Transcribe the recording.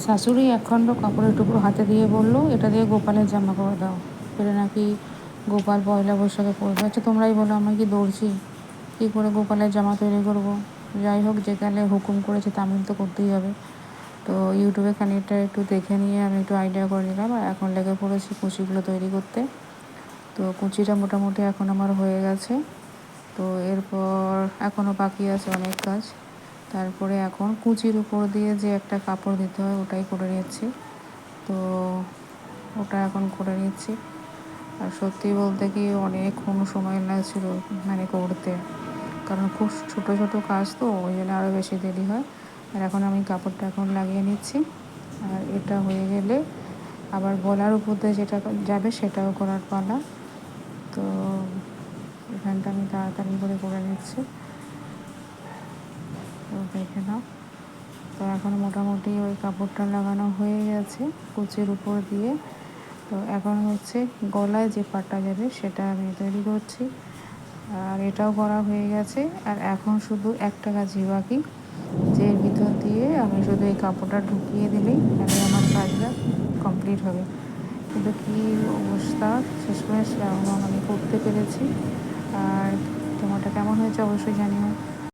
শাশুড়ি একখণ্ড কাপড়ের টুকরো হাতে দিয়ে বলল, এটা দিয়ে গোপালের জামা করে দাও, এটা নাকি গোপাল পয়লা বৈশাখে পরবে। আচ্ছা তোমরাই বলো, আমি কি দৌড়ছি? কী করে গোপালের জামা তৈরি করব? যাই হোক, যেখানে হুকুম করেছে তামিল তো করতেই হবে। তো ইউটিউবে খানিকটা একটু দেখে নিয়ে আমি একটু আইডিয়া করে নিলাম, আর এখন লেগে পড়েছি কুচিগুলো তৈরি করতে। তো কুচিটা মোটামুটি এখন আমার হয়ে গেছে। তো এরপর এখনও বাকি আছে অনেক কাজ। তারপরে এখন কুচির উপর দিয়ে যে একটা কাপড় দিতে হয় ওটাই করে নিচ্ছি। তো ওটা এখন করে নিচ্ছি। আর সত্যি বলতে কি অনেকক্ষণ সময় লাগছিল করতে, কারণ খুব ছোট ছোট কাজ, তো ওই জন্য আরও বেশি দেরি হয়। আর এখন আমি কাপড়টা এখন লাগিয়ে নিচ্ছি। আর এটা হয়ে গেলে আবার গলার উপর দিয়ে যেটা যাবে সেটাও করার পালা। তো এখানটা আমি তাড়াতাড়ি করে নিচ্ছি। তো দেখে নাও। তো এখন মোটামুটি ওই কাপড়টা লাগানো হয়ে গেছে কুচির উপর দিয়ে। তো এখন হচ্ছে গলায় যে পাটটা যাবে সেটা আমি তৈরি করছি। আর এটাও করা হয়ে গেছে। আর এখন শুধু একটা কাজই বাকি, যে এর ভিতর দিয়ে আমি শুধু এই কাপড়টা ঢুকিয়ে দিলেই তাহলে আমার কাজটা কমপ্লিট হবে। কিন্তু কী অবস্থা, শেষমেশ আমি করতে পেরেছি। আর তোমারটা কেমন হয়েছে অবশ্যই জানিও।